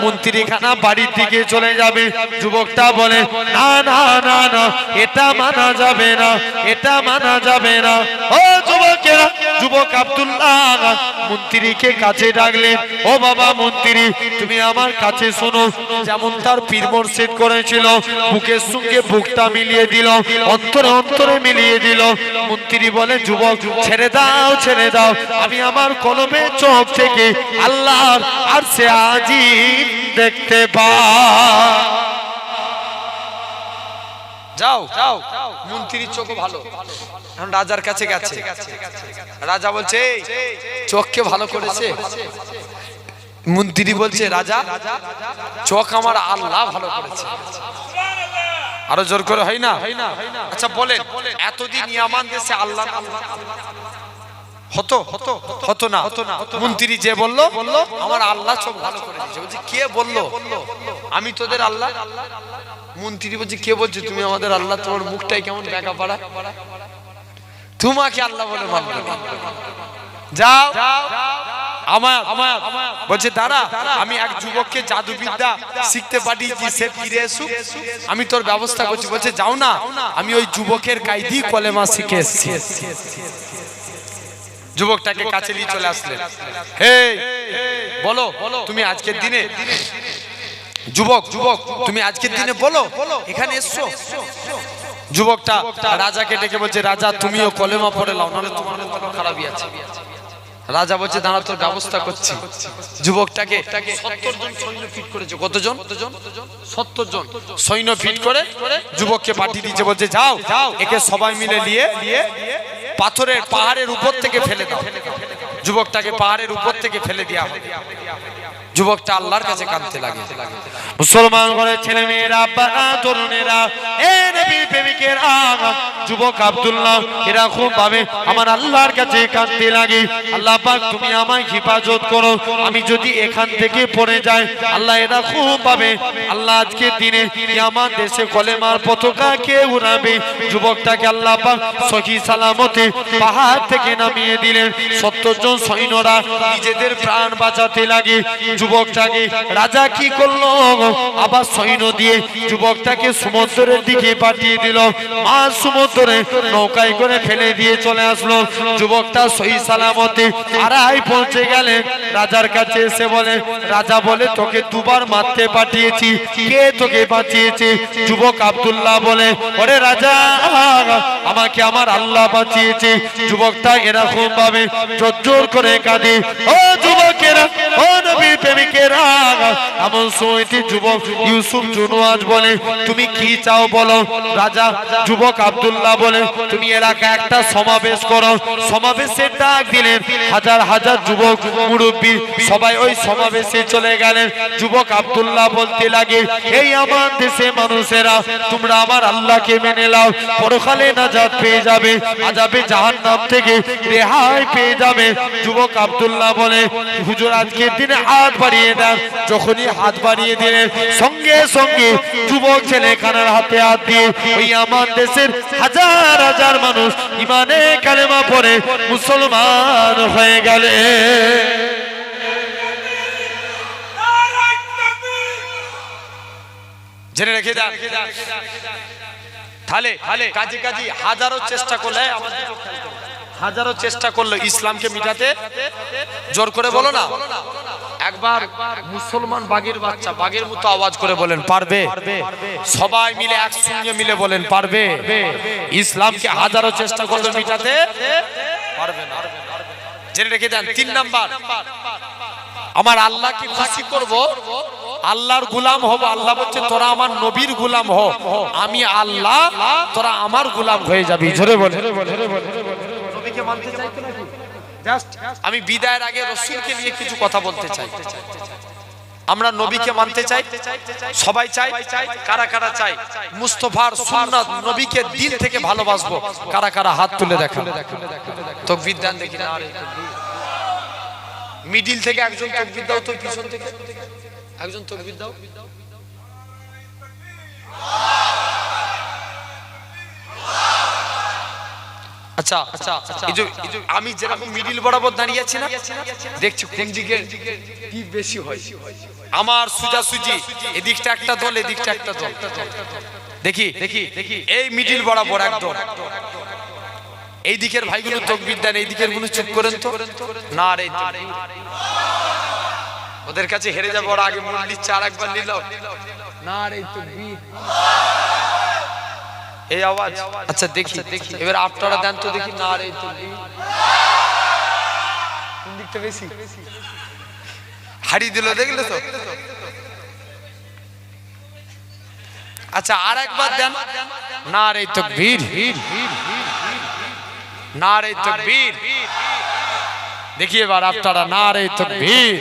মন্ত্রীখানা বাড়ির দিকে চলে যাবে। যুবকটা বলে না না না না, এটা মানা যাবে না, এটা মানা যাবে না। ও যুবকেরা, যুবক আব্দুল্লাহ মন্ত্রীকে কাছে ডাকলেন, ও বাবা মন্ত্রী তুমি আমার কাছে শোনো। যেমন তার পীর মুর্শিদ করেছিল, বুকের সঙ্গে বুকটা মিলিয়ে দিল, অন্তরে অন্তরে মিলিয়ে দিল। মন্ত্রী বলে যুবক ছেড়ে দাও, ছেড়ে দাও। আমি আমার কলমে চোখ থেকে আল্লাহর আরশে আজিম দেখতে পাই। যাও মন্ত্রীর চোখ ভালো। এখন রাজার কাছে গেছে, রাজা বলছে চোখকে ভালো করেছে। মন্ত্রী বলছে রাজা চোখ আমার আল্লাহ ভালো করেছে। আরো জোর করে হয় না? আচ্ছা বলেন এতদিন ইয়ামান দেশে আল্লাহ হতো না? মন্ত্রী যে বললো আমার আল্লাহ চোখ ভালো করে দিয়েছে। বলছে কে বললো আমি তোদের আল্লাহ? মন্ত্রী বলছে কে বলছে তুমি আমাদের আল্লাহ? তোমার মুখটাই কেমন বেঁকা পাড়া, তোমাকে আল্লাহ বলে মানবে না। যাও আমার বলছে দাঁড়া, আমি এক যুবককে জাদুবিদ্যা শিখতে পাঠিয়েছি, সে ফিরে এসুক, আমি তোর ব্যবস্থা করছি। বলছে যাও না, আমি ওই যুবকের কাইদি কলেমা শিখে এসেছি। যুবকটাকে কাছে নিয়ে চলে আসলেন। হে বলো, তুমি আজকের দিনে যুবক তুমি আজকের দিনে বলো এখানে এসছো। যুবকটা রাজাকে ডেকে বলছে, রাজা তুমিও কলেমা পড়ে নাও, নাহলে তোমার খারাপই আছে। রাজা বলছে দাঁড়া, তোর ব্যবস্থা করছি। যুবকটাকে 70 জন সৈন্য ফিট করেছে। কতজন? 70 জন সৈন্য ফিট করে যুবককে পাঠিয়ে দিয়েছে। বলছে যাও, একে সবাই মিলে নিয়ে পাহাড়ের উপর থেকে ফেলে দাও। যুবকটাকে পাহাড়ের উপর থেকে ফেলে দেওয়া হবে। যুবকটা আল্লাহর কাছে কাঁদতে লাগে। মুসলমান ঘরের ছেলে মেয়েরা, তরুণেরা, এ নবীর প্রেমিকেরা, যুবক আব্দুল্লাহ এরা খুব ভাবে আমার আল্লাহর কাছে কাঁদতে লাগে, আল্লাহ পাক তুমি আমায় হেফাজত করো, আমি যদি এখান থেকে পড়ে যাই। আল্লাহ এরা খুব ভাবে আল্লাহ আজকের দিনে আমার দেশে কলেমার পতাকা কে উড়াবে। যুবকটাকে আল্লাহ পাক সহি সালামতে পাহাড় থেকে নামিয়ে দিলেন। 70 জন সৈন্যরা নিজেদের প্রাণ বাঁচাতে লাগে। যুবকটাকে রাজা কি করলো, আবার সৈন্য দিয়ে যুবকটাকে সমুদ্রের দিকে পাঠিয়ে দিল। মাঝ সমুদ্রে নৌকায় করে ফেলে দিয়ে চলে আসলো। যুবকটা সহি সালামতে আড়াই পৌঁছে গেলে রাজার কাছে এসে বলে, রাজা বলে তোকে দুবার মারতে পাঠিয়েছি, কে তোকে বাঁচিয়েছে? যুবক আব্দুল্লাহ বলে, ওরে রাজা, আমাকে আমার আল্লাহ বাঁচিয়েছে। যুবকটা এরকম ভাবে জোর করে কাঁদে। ও যুবকেরা, ও নবীর প্রেমিকেরা, এমন সময়তে যুবক ইউসুফ জুনওয়াজ বলে, তুমি কি চাও বলো। রাজা যুবক আব্দুল্লাহ বলে, তুমি এলাকায় একটা সমাবেশ করো। সমাবেশের ডাক দিলেন। হাজার হাজার যুবক মুরব্বী সবাই ওই সমাবেশে চলে গেলেন। যুবক আব্দুল্লাহ বলতে লাগে, এই আমার দেশে মানুষেরা, তোমরা আমার আল্লাহকে মেনে নাও, পরকালে নাজাত পেয়ে যাবে, আযাবে জাহান্নাম থেকে রেহাই পেয়ে যাবে। যুবক আব্দুল্লাহ বলে, হুজুর আজকের দিনে হাত বাড়িয়ে দেন। যখনই হাত বাড়িয়ে দিলেন, সঙ্গে সঙ্গে যুবক ছেলেখানার হাতে হাত দিয়ে ওই আমার দেশের হাজার হাজার মানুষ ইমানে কালেমা পড়ে মুসলমান হয়ে গেলে। জেনে রেখে দেন, তাহলে কাজী হাজারো চেষ্টা করলে, হাজারো চেষ্টা করলো ইসলামকে মিটাতে, জোর করে বলো না। একবার মুসলমান বাঘের বাচ্চা বাঘের মতো আওয়াজ করে বলেন পারবে? সবাই মিলে একসঙ্গে মিলে বলেন পারবে? ইসলামকে হাজারো চেষ্টা করলো মিটাতে পারবে না। জেনে রেখে দেন, 3 নাম্বার, আমার আল্লাহকে খুশি করব, আল্লাহর গোলাম হব। আল্লাহ বলছে তোরা আমার নবীর গোলাম হ, আমি আল্লাহ, তোরা আমার গোলাম হয়ে যাবি। জোরে বলে। নবীকে মানতে চাই তো নাকি? আমি বিদায়ের আগে রাসূলকে নিয়ে কিছু কথা বলতে চাই। আমরা নবীকে মানতে চাই, সবাই চাই। কারা কারা চাই মুস্তাফার সুন্নাত নবীকে দিল থেকে ভালোবাসবো? কারা কারা হাত তুলে দেখান। তাকবীর দেন দেখি না। মিডিল থেকে একজন তাকবীর দাও, তো পিছন থেকে একজন তাকবীর দাও। আচ্ছা, এই যে আমি যেরকম মিডিল বরাবর দাঁড়িয়ে আছি না, দেখছি কোন দিকে কি বেশি হয়। আমার সুজাসুজি এদিকটা একটা দল, এদিকটা একটা দল। দেখি এই মিডিল বরাবর একদম। এই দিকের ভাইগুলো তাকবীর দেন, এই দিকের গুলো চুপ করেন তো। না রে, ওদের কাছে হেরে যাবো, ওরা আগে মন নিচ্ছে, আর একবার নিল না রে তাকবীর, এই আওয়াজ। আচ্ছা দেখি এবার আপনারা দেন তো দেখি। না রে তাকবীর, কোন দিকটা বেশি হারিয়ে দিল, দেখলে তো। আচ্ছা আর একবার দেন। না রে তাকবীর, না রে তাকবীর। দেখি এবার আপনারা। না রে তাকবীর,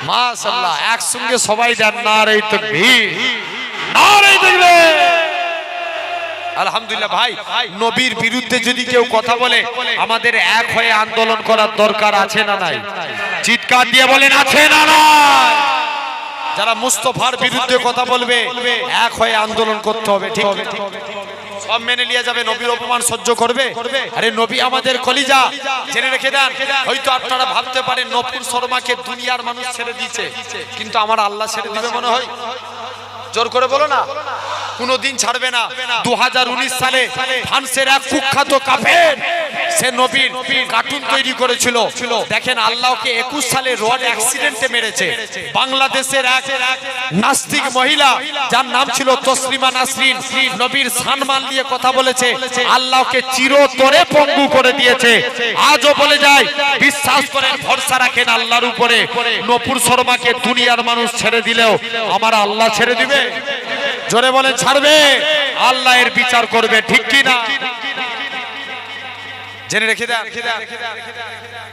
মাশাআল্লাহ, একসঙ্গে সবাই দেন। না রে তাকবীর, না রে তাকবীর। আলহামদুলিল্লাহ। ভাই, নবীর বিরুদ্ধে যদি কেউ কথা বলে, আমাদের এক হয়ে আন্দোলন করার দরকার আছে না নাই? চিৎকার দিয়ে বলেন আছে না নাই? যারা মুস্তাফার বিরুদ্ধে কথা বলবে, এক হয়ে আন্দোলন করতে হবে। ঠিক সব মেনে নিয়ে যাবে, নবীর অপমান সহ্য করবে? আরে নবী আমাদের কলিজা, জেনে রেখে দেন। হয়তো আপনারা ভাবতে পারেন নপুর শর্মাকে দুনিয়ার মানুষ ছেড়ে দিয়েছে, কিন্তু আমার আল্লাহ ছেড়ে দিবে মনে হয়? জোর করে বলো না, কোনদিন ছাড়বে না। 2019 সালে ফ্রান্সের এক কুখ্যাত কাফের সে নবীর কার্টুন তৈরি করেছিল। দেখেন আল্লাহকে 21 সালে রোড অ্যাক্সিডেন্টে মেরেছে। বাংলাদেশের এক নাস্তিক মহিলা যার নাম ছিল তসলিমা নাসরিন নবীর সম্মান নিয়ে কথা বলেছে, আল্লাহকে চিরতরে পঙ্গু করে দিয়েছে। আজও বলে যায় বিশ্বাস করেন, ভরসা রাখেন আল্লাহর উপরে। নপুর শর্মাকে দুনিয়ার মানুষ ছেড়ে দিলেও আমার আল্লাহ ছেড়ে দিবে? জোরে বলেন ছাড়বে? আল্লাহ এর বিচার করবে, ঠিক কি না? জেনে রেখে দেন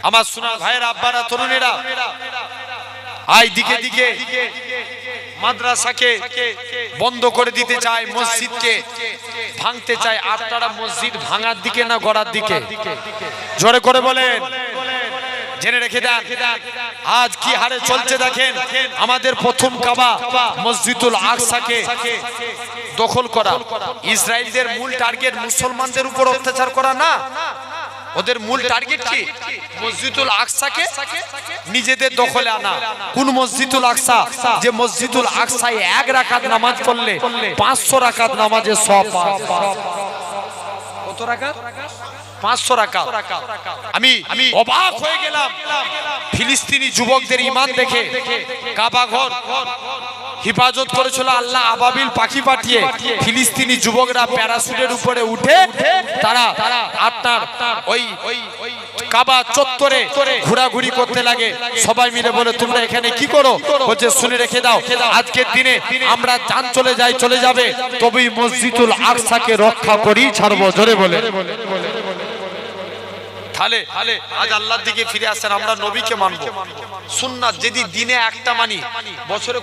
আমার সোনার ভাইয়েরা, আব্বারা, তরুণেরা। আই দিকে দিকে মাদ্রাসাকে বন্ধ করে দিতে চায়, মসজিদকে ভাঙতে চায়। আপনারা মসজিদ ভাঙার দিকে না গড়ার দিকে? জোরে করে বলেন। জেনে রেখে দেন আজ কি হারে চলছে দেখেন। আমাদের প্রথম কাবা মসজিদুল আকসাকে দখল করা। ইসরায়েলদের মূল টার্গেট মুসলমানদের উপর অত্যাচার করা না, ওদের মূল টার্গেট কি? মসজিদুল আকসাকে নিজেদের দখলে আনা। কোন মসজিদুল আকসা? যে মসজিদুল আকসায় 1 রাকাত নামাজ পড়লে 500 রাকাত নামাজের সওয়াব পাওয়া যায়। কত রাকাত? 500 রাকাত। আমি অবাক হয়ে গেলাম ফিলিস্তিনি যুবকদের ঈমান দেখে। কাবা ঘর হিফাজত করেছিল আল্লাহ আবাবিল পাখি পাঠিয়ে। ফিলিস্তিনি যুবকরা প্যারাসুটের উপরে উঠে তারা আপনার ওই কাবা চত্বরে ঘোরাঘুরি করতে লাগে। সবাই মিলে বলে তোমরা এখানে কি করো? বলছে শুনে রেখে দাও, আজকের দিনে আমরা জান চলে যাবে, তবেই মসজিদুল আকসাকে রক্ষা করি ছাড়বো। জোরে বলে। তাহলে আজ আল্লাহর দিকে ফিরে আসেন, আমরা নবীকে মানবো। সুন্নাত যদি দিনে একটা মানি, বছরে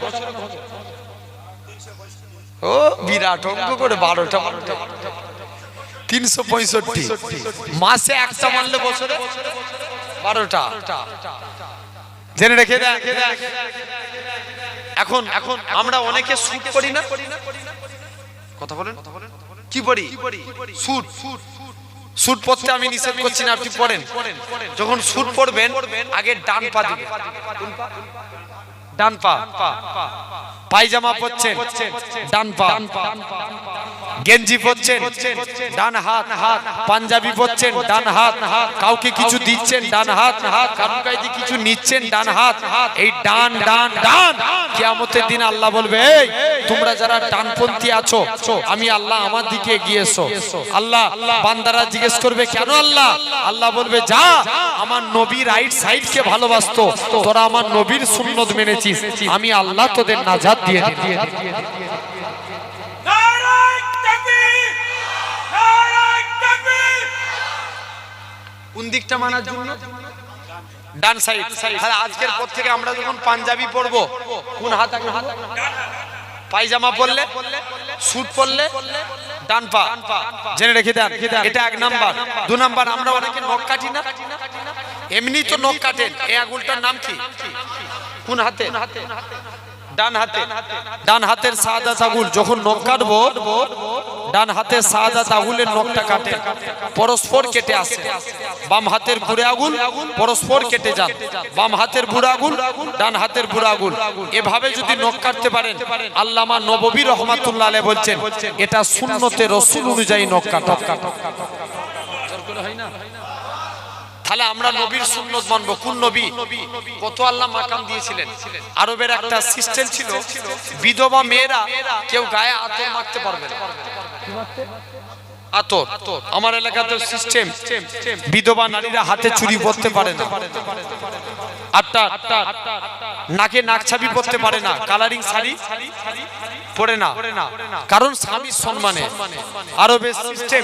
ও বিরাট অঙ্ক করে 12টা 365 মাসে একটা মানলে বছরে 12টা। জেনে রেখে দেন। এখন আমরা অনেকে শুট করি না? কথা বলেন, কি পড়ি? শুট। শুট পড়তে আমি নিষেধ করছি না, আপনি পড়েন। যখন শুট পড়বেন আগে ডান পা দিবেন। ডান পা। পায়জামা পরছেন ডান পা, গেঞ্জি পরছেন ডান হাত, পাঞ্জাবি পরছেন ডান হাত, কাউকে কিছু দিচ্ছেন ডান হাত, কারুর কাছে কিছু নিচ্ছেন ডান হাত। এই ডান ডান ডান কিয়ামতের দিন আল্লাহ বলবে, এই তোমরা যারা ডানপন্থী আছো, আমি আল্লাহ আমার দিকে এগিয়ে এসো। আল্লাহ বান্দারা জিজ্ঞেস করবে কেন আল্লাহ? আল্লাহ বলবে যা, আমার নবী রাইট সাইডকে ভালোবাসতো, তোরা আমার নবীর সুন্নত মেনেছিস, আমি আল্লাহ তোদের নাজাত দিয়ে দিই। কোন দিকটা মানার জন্য? ডান সাইড। তাহলে আজকের পর থেকে আমরা যখন পাঞ্জাবি পরবো কোন হাত আগে? পায়জামা পরলে, স্যুট পরলে ডান পা। জেনে রেখে দেন, এটা 1 নাম্বার। 2 নাম্বার, আমরা অনেকে নখ কাটি না? এমনি তো নখ কাটেন, এই আঙুলটার নাম কি? কোন হাতে? ডান হাতে। ডান হাতের শাহাদাত আঙুল যখন নখ কাটবো, ডান হাতের শাহাদাত আঙুলের নখটা কাটে, পরস্পর কেটে আসে। বাম হাতের বুড়ো আঙুল পরস্পর কেটে যান, বাম হাতের বুড়ো আঙুল ডান হাতের বুড়ো আঙুল। এভাবে যদি নখ কাটতে পারেন, আল্লামা নববী রহমাতুল্লাহ আলাইহি বলছেন এটা সুন্নতে রাসূল অনুযায়ী নখ কাটা। তাহলে আমরা নবীর সুন্নত মানবো। কোন নবী? কত আল্লাহ মাকাম দিয়েছিলেন। আরবের একটা সিস্টেম ছিল, বিধবা মেয়েরা কেউ গায়ে আতর মাখতে পারবে না। আতর আমার এলাকাতে সিস্টেম, বিধবা নারীরা হাতে চুড়ি পরতে পারে না, নাকে নাকছাবি পরতে পারে না, কালারিং শাড়ি পরে না, কারণ স্বামীর সম্মানে। আরবের সিস্টেম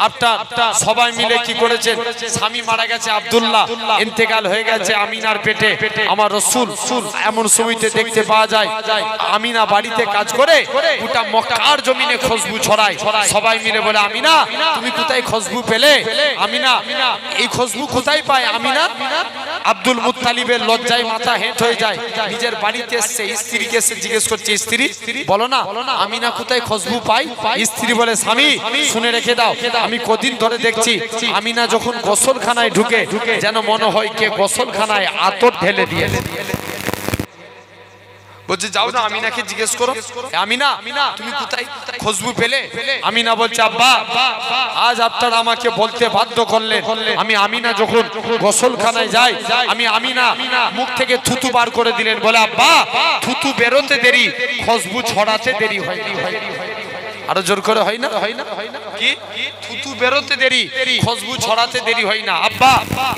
আপনার সবাই মিলে কি করেছেন, স্বামী মারা গেছে আব্দুল্লাহ, ইন্তেকাল হয়ে গেছে আমিনার পেটে আমার রাসূল। এমন সময়তে দেখতে পাওয়া যায় আমিনা বাড়িতে কাজ করে গোটা মক্কার জমিনে খুশবু ছড়ায়। সবাই মিলে বলে বলে আমিনা তুমি কোথায় খুশবু পেলে? আমিনা এই খুশবু কোথায় পায়? আমিনা আব্দুল মুত্তালিবের লজ্জায় মাথা হেঁট হয়ে যায়। নিজের বাড়িতে এসছে, স্ত্রীকে এসে জিজ্ঞেস করছে, স্ত্রী বলো না আমিনা কোথায় খুশবু পায়? স্ত্রী বলে স্বামী শুনে রেখে দাও, আমি কদিন ধরে দেখছি আমিনা যখন গোসলখানায় ঢুকে যেন মনে হয় কে গোসলখানায় আতর ঢেলে দিয়ে। বলছে যাও না আমিনাকে জিজ্ঞেস করো, আমিনা তুমি কোথায় খুশবু পেলে? আমিনা বলছে আব্বা আজ আপনারা আমাকে বলতে বাধ্য করলেন, আমি আমিনা যখন গোসলখানায় যাই আমি আমিনা মুখ থেকে থুতু বার করে দিলেন। বলে আব্বা থুতু বেরোতে দেরি, খুশবু ছড়াতে দেরি হয়। আরো জোর করে হয় না? কি থুতু বেরোতে দেরি, খুশবু ছড়াতে দেরি হয় না। আব্বা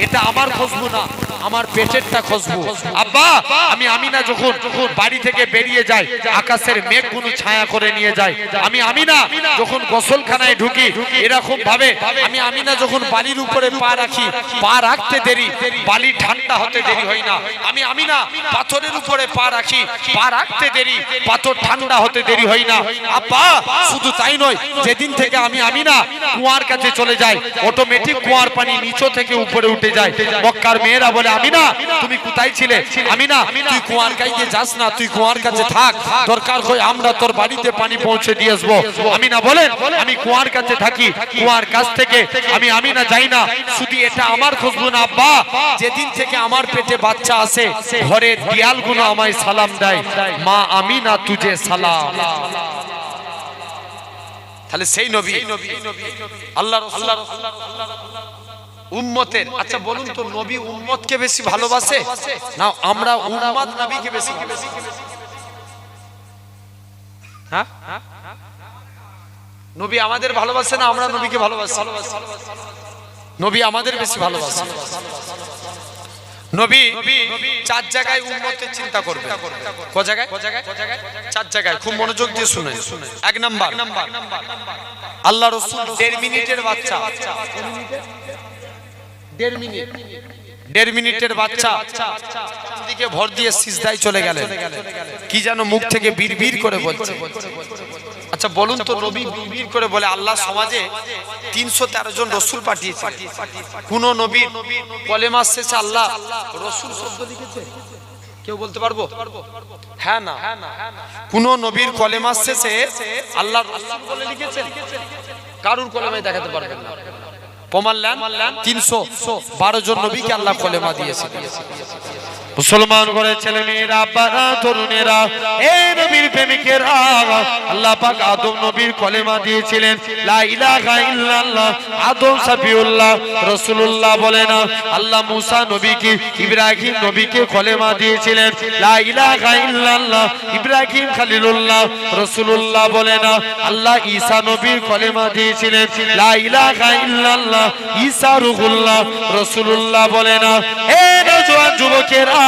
এটা আমার খুশবু না, আমার পেটেরটা খুশবু। আব্বা আমি আমিনা যখন বাড়ি থেকে বেরিয়ে যাই আকাশের মেঘগুলো ছায়া করে নিয়ে যায়। আমি আমিনা যখন গোসলখানায় ঢুকি এরকম ভাবে আমি আমিনা যখন বালির উপরে পা রাখি, পা রাখতে দেরি, বালি ঠান্ডা হতে দেরি হয় না। আমি আমিনা পাথরের উপরে পা রাখি, পা রাখতে দেরি, পাথর ঠান্ডা হতে দেরি হয় না। আব্বা শুধু তাই নয়, যেদিন থেকে আমি আমিনা কুয়ার কাছে চলে যাই অটোমেটিক কুয়ার পানি নিচে থেকে উপরে উঠে যায়। মক্কার মেয়েরা বলে আমিনা তুমি কোথায় ছিলে? আমিনা তুই কুয়ার কাছে যাস না, তুই কুয়ার কাছে থাক, দরকার হয় আমরা তোর বাড়িতে পানি পৌঁছে দিয়ে আসবো। আমিনা বলেন আমি কুয়ার কাছে থাকি, কুয়ার কাছ থেকে আমি আমিনা যাই না। শুধু এটা আমার খুশবু না আব্বা, যেদিন থেকে আমার পেটে বাচ্চা আসে ঘরের দেয়ালগুলো আমায় সালাম দেয়, মা আমিনা তুঝে সালাম। তাহলে সেই নবী আল্লাহর উম্মতের। আচ্ছা বলুন তো নবী উম্মতকে বেশি ভালোবাসে না আমরা উম্মত নবীকে বেশি ভালোবাসি? হ্যাঁ নবী আমাদের ভালোবাসে না আমরা নবীকে ভালোবাসি? নবী আমাদের বেশি ভালোবাসে। নবী চার জায়গায় উম্মতের চিন্তা করবে। ক জায়গায়? চার জায়গায়, খুব মনোযোগ দিয়ে শুনেন। এক নাম্বার আল্লাহ রাসূল 1.5 মিনিটের বাচ্চা, 1.5 মিনিটের বাচ্চা দিকে ভর দিয়ে সিজদায় চলে গেলেন, কি যেন মুখ থেকে বিড়বিড় করে বলছে। আচ্ছা বলুন তো নবী বিড়বিড় করে বলে আল্লাহ সমাজে 313 জন রাসূল পাঠিয়েছে, কোন নবীর কলেমা শেষে আল্লাহ রাসূল শব্দ লিখেছে? কেউ বলতে পারবো? হ্যাঁ না কোন নবীর কলেমা শেষে আল্লাহ রাসূল বলে লিখেছেন? কারুর কলেমায় দেখাতে পারবেন না। প্রমাণ নেন 312 জন নবীকে আল্লাহ কলেমা দিয়েছে। মুসলমান করে ছেলে মেয়েরা, বাবা তরুণেরা, এ নবীর প্রেমিকেরা, আল্লাহ পাক আদম নবীর কলেমা দিয়েছিলেন লা ইলাহা ইল্লাল্লাহ। আদম সাফিউল্লাহ রাসূলুল্লাহ বলে না, আল্লাহ মুসা নবীকে, ইব্রাহিম নবীকে কলেমা দিয়েছিলেন লা ইলাহা ইল্লাল্লাহ। ইব্রাহিম খলিলুল্লাহ রাসূলুল্লাহ বলে না, আল্লাহ ঈসা নবীর কলেমা দিয়েছিলেন লা ইলাহা ইল্লাল্লাহ। ঈসা রূহুল্লাহ রাসূলুল্লাহ বলে না। এ নওজোয়ান যুবকেরা,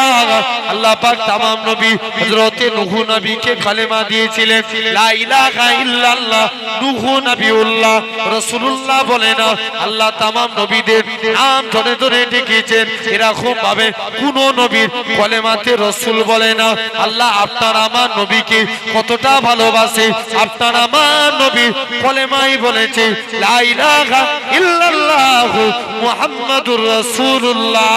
আল্লাহ পাক तमाम নবী হযরতে নূহ নবীকে কালেমা দিয়েছিলেন লা ইলাহা ইল্লাল্লাহ। নূহ নবিউল্লাহ রাসূলুল্লাহ বলে না, আল্লাহ तमाम নবীদের নাম ধরে ধরে ডেকেছেন। এরকম ভাবে কোন নবীর কলেমাতে রাসূল বলে না। আল্লাহ আপনার আমার নবীকে কতটা ভালোবাসে, আপনার আমার নবীর কলেমাই বলেছে লা ইলাহা ইল্লাল্লাহ মুহাম্মাদুর রাসূলুল্লাহ।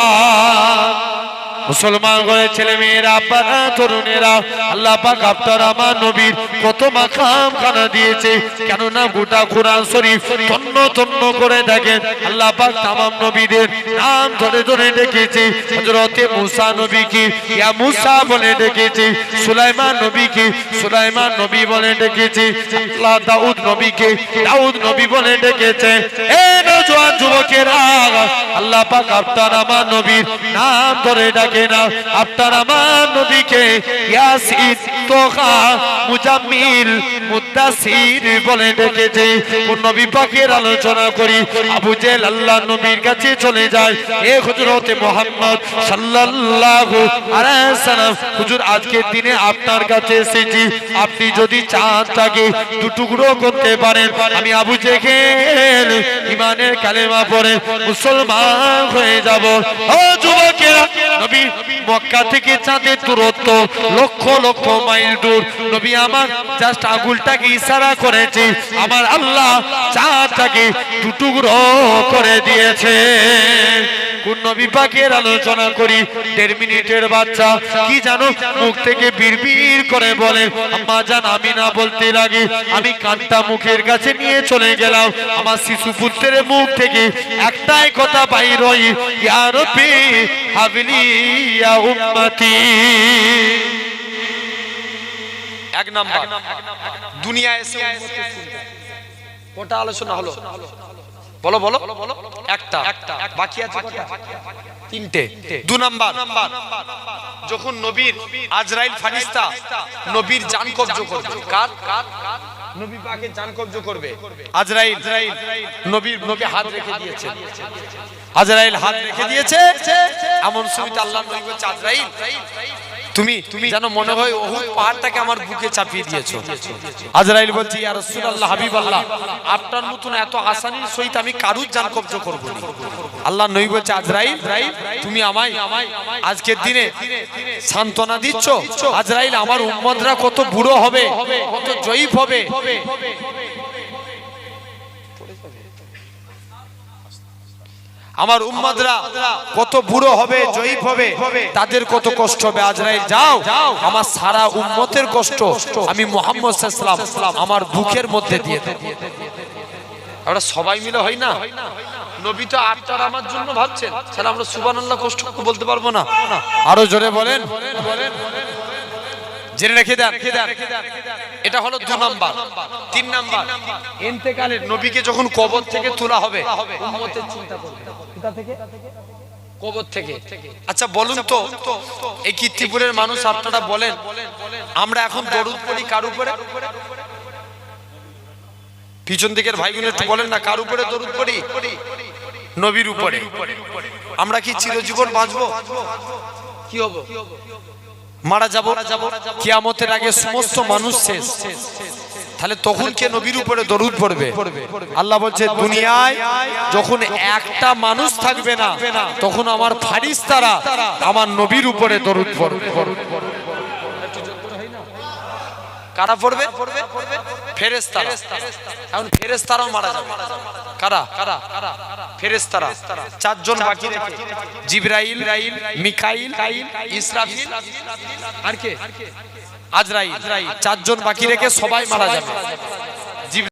মুসলমান করে ছেলে মেয়েরা, বাবা তরুণেরা, আল্লাহ পাক আপনার আমার নবীর কত মাকাম খানা দিয়েছে। কেননা গোটা কোরআন শরীফ তন্ন তন্ন করে দেখেন আল্লাহ পাক तमाम নবীদের নাম ধরে ধরে ডেকেছে। হযরতে মুসা নবীকে ইয়া মুসা বলে ডেকেছে, সুলাইমান নবীকে সুলাইমান নবী বলে ডেকেছে, আল্লাহ দাউদ নবীকে দাউদ নবী বলে ডেকেছে। এ নওজোয়ান যুবকেরা, আল্লাহ পাক আপনার আমার নবীর নাম ধরে ডাকে না, আপনার আমার নবীকে ইয়াসিন, তোহা, মুজাম্মিল, মুদ্দাসির বলে ডেকেছে। কোন নবী পাকের আলোচনা করি, আবু জেহেল আল্লাহ নবীর কাছে চলে যায়, এ হযরতে মুহাম্মদ সাল্লাল্লাহু আলাইহি সাল্লাম, হুজুর আজকের দিনে আপনার কাছে এসেছি, আপনি যদি চান তাকে দু টুকরো করতে পারেন, আমি আবু জেহেল ইমানের কালেমা পড়ে মুসলমান হয়ে যাব। ও যুবকেরা, নবী মক্কা থেকে চাঁদের দূরত্ব লক্ষ লক্ষ মাইল দূর। নবী আমার জাস্ট আঙ্গুলটাকে ইশারা করেছে, আমার আল্লাহ চাঁদটাকে টুকরো করে দিয়েছে। কোন নবী পাকের আলোচনা করি, 1.5 মিনিটের বাচ্চা কি জানো মুখ থেকে বিড়বিড় করে বলে, আম্মা জান আমি না বলতে লাগে আমি কানটা মুখের কাছে নিয়ে চলে গেলাম, আমার শিশু পুত্রের মুখ থেকে একটাই কথা বাইর হয়, ইয়া রাব্বি হাবলি ইয়া উম্মতি। এক নাম্বার দুনিয়া এসে কোটা আলোচনা হলো, বলো বলো একটা, বাকি আছে কটা? 3টে। 2 নাম্বার যখন নবীর আজরাইল ফারিস্তা নবীর জান কবজ করবে, কার নবী পাকের জান কবজ করবে আজরাইল। নবী হাত রেখে দিয়েছে, আজরাইল হাত রেখে দিয়েছে, এমন সময়তে আল্লাহর নবী বলছে আজরাইল তুমি যেন মনে হয় ওহুদ পাহাড়টাকে আমার বুকে চাপিয়ে দিয়েছো। আজরাইল বলছে ইয়া রাসূলুল্লাহ হাবিবাল্লাহ, আপনার মতন এত আসানির সহিত আমি কারুর জান কবজ করব না। আল্লাহর নবী বলছে আজরাইল তুমি আমায় আজকের দিনে সান্তনা দিচ্ছ? আজরাইল আমার উম্মতরা কত বুড়ো হবে, কত জয়ীফ হবে, আমার উম্মতরা কত বুড়ো হবে, জয়ীফ হবে, তাদের কত কষ্ট হবে। আজরাইল যাও, আমার সারা উম্মতের কষ্ট আমি মুহাম্মদ সাল্লাল্লাহু আলাইহি ওয়াসাল্লাম আমার বুকের মধ্যে দিয়ে দাও। আমরা সবাই মিলে হয় না, নবী তো আটটার আমার জন্য ভাবছেন, তাহলে আমরা সুবহানাল্লাহ কষ্ট বলতে পারবো না? আরো জোরে বলেন, জেনে রেখে দেন। এটা হলো 2 নাম্বার। 3 নাম্বার ইন্তেকালের নবীকে যখন কবর থেকে তোলা হবে উম্মতের চিন্তা করবে, কোথা থেকে? কবর থেকে। আচ্ছা বলুন তো এই কীর্তিপুরের মানুষ আপনারা বলেন, আমরা এখন দরুদ পড়ি কার উপরে? পিছন দিকের ভাইগুলো একটু বলেন না, কার উপরে দরুদ পড়ি? নবীর উপরে। আমরা কি চিরজীবন বাঁচবো? কি হবো? মারা যাব, কিয়ামতের আগে সমস্ত মানুষ শেষ, তাহলে তখন কে নবীর উপরে দরুদ পড়বে? আল্লাহ বলছে দুনিয়ায় যখন একটা মানুষ থাকবে না তখন আমার ফারিস্তারা আমার নবীর উপরে দরুদ পড়বে। কারা পড়বে? ফেরেশতারা। এখন ফেরেশতারাও মারা যাবে। কারা? ফেরেশতারা 4 জন বাকি রেখে, জিবরাইল, মিকাইল, ইসরাফিল আর কে? আজরাইল। 4 জন বাকি রেখে সবাই মারা যাবে।